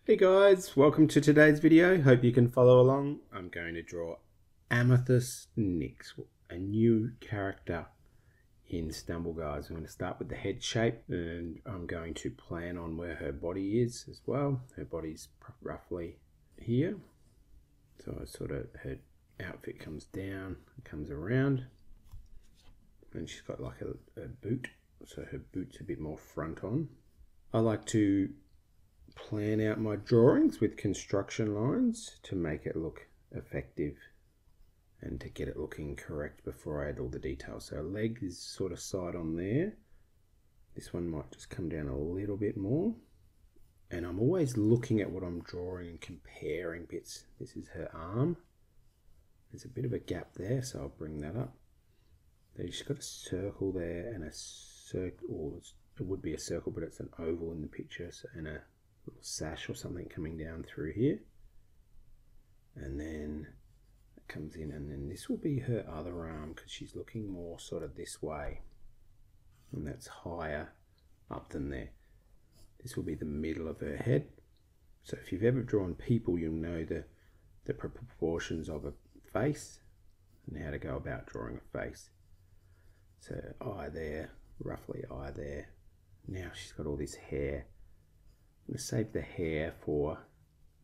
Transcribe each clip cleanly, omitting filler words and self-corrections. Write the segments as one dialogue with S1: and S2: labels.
S1: Hey guys, welcome to today's video. Hope you can follow along. I'm going to draw Amethyst Nyx, a new character in Stumble Guys. I'm going to start with the head shape and I'm going to plan on where her body is as well. Her body's roughly here. So her outfit comes down, comes around, and she's got like a boot. So her boot's a bit more front on. I like to plan out my drawings with construction lines to make it look effective and to get it looking correct before I add all the details. So leg is sort of side on there. This one might just come down a little bit more. And I'm always looking at what I'm drawing and comparing bits. This is her arm. There's a bit of a gap there, so I'll bring that up. She's got a circle there and a circle, or it would be a circle, but it's an oval in the picture, so, and a little sash or something coming down through here, and then it comes in, and then this will be her other arm because she's looking more sort of this way, and that's higher up than there. This will be the middle of her head. So if you've ever drawn people, you'll know the proportions of a face and how to go about drawing a face. So eye there, roughly eye there. Now she's got all this hair. I'm going to save the hair for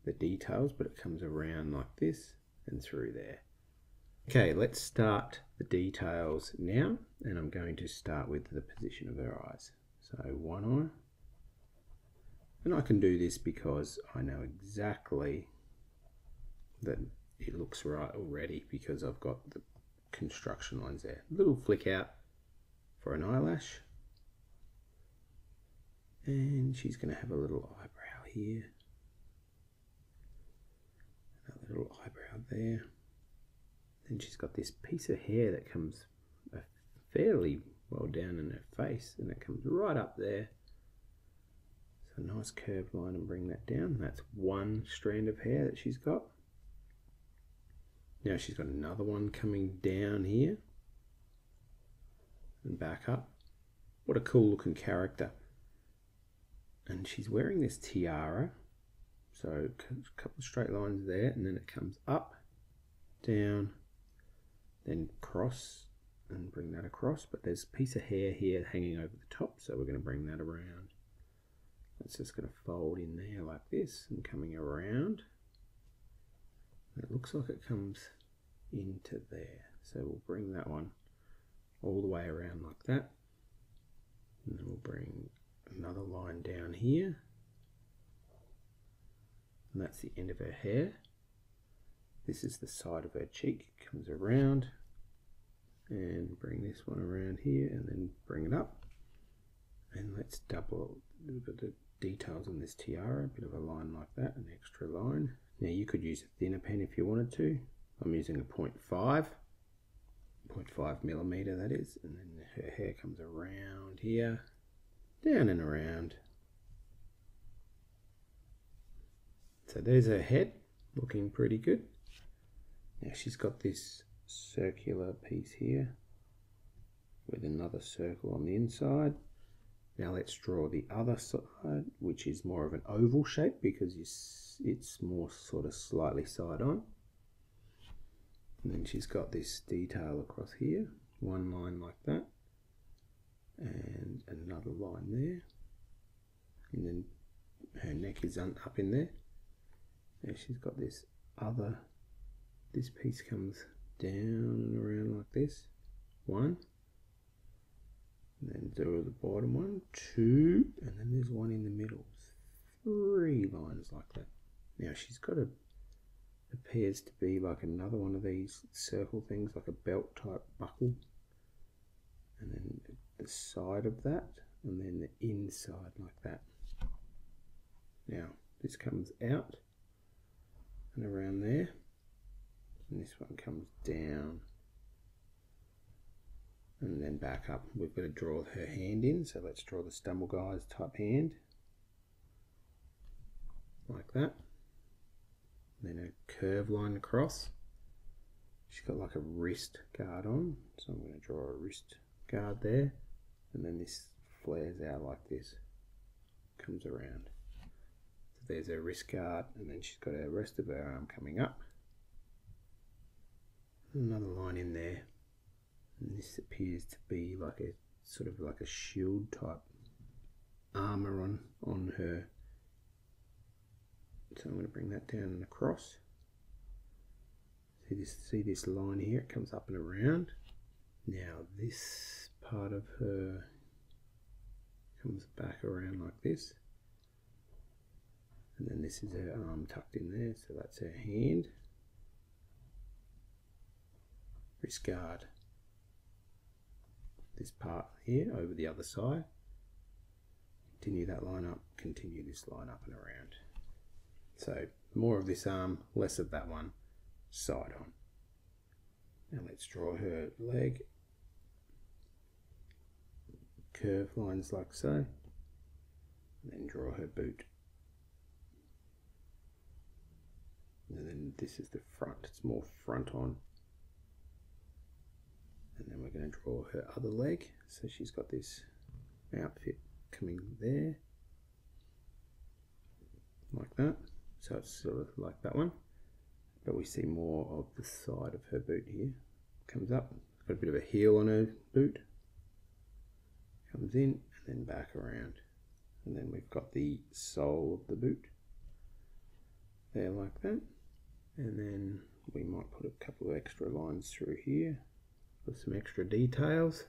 S1: the details, but it comes around like this and through there. Okay, let's start the details now, and I'm going to start with the position of her eyes. So one eye, and I can do this because I know exactly that it looks right already because I've got the construction lines there. A little flick out for an eyelash. And she's going to have a little eyebrow here, a little eyebrow there. Then she's got this piece of hair that comes fairly well down in her face, and it comes right up there. So a nice curved line and bring that down. That's one strand of hair that she's got. Now she's got another one coming down here and back up. What a cool looking character. And she's wearing this tiara, so a couple of straight lines there, and then it comes up, down, then cross, and bring that across. But there's a piece of hair here hanging over the top, so we're going to bring that around. It's just going to fold in there like this and coming around. And it looks like it comes into there, so we'll bring that one all the way around like that, and then we'll bring another line down here, and that's the end of her hair. This is the side of her cheek. It comes around and bring this one around here and then bring it up, and let's double a little bit of details on this tiara, a bit of a line like that, an extra line. Now you could use a thinner pen if you wanted to. I'm using a 0.5 millimeter, that is, and then her hair comes around here, down and around. So there's her head, looking pretty good. Now she's got this circular piece here with another circle on the inside. Now let's draw the other side, which is more of an oval shape because it's more sort of slightly side on. And then she's got this detail across here, one line like that, and another line there, and then her neck is up in there. Now she's got this piece comes down and around like this, one, and then do the bottom one, two, and then there's one in the middle, three lines like that. Now she's got appears to be like another one of these circle things, like a belt type buckle, and then the side of that, and then the inside like that. Now this comes out and around there, and this one comes down and then back up. We've got to draw her hand in, so let's draw the Stumble Guys type hand like that. Then a curved line across. She's got like a wrist guard on, so I'm going to draw a wrist guard there, and then this flares out like this, comes around. So there's her wrist guard, and then she's got her rest of her arm coming up. Another line in there, and this appears to be like a sort of like a shield type armor on her. So I'm going to bring that down and across. See this line here, it comes up and around. Now this part of her comes back around like this, and then this is her arm tucked in there, so that's her hand. Wrist guard, this part here over the other side. Continue that line up, continue this line up and around. So more of this arm, less of that one, side on. Now let's draw her leg. Curve lines like so. And then draw her boot. And then this is the front, it's more front on. And then we're going to draw her other leg. So she's got this outfit coming there. Like that. So it's sort of like that one. But we see more of the side of her boot here. Comes up, got a bit of a heel on her boot. Comes in and then back around. And then we've got the sole of the boot. There like that. And then we might put a couple of extra lines through here for some extra details.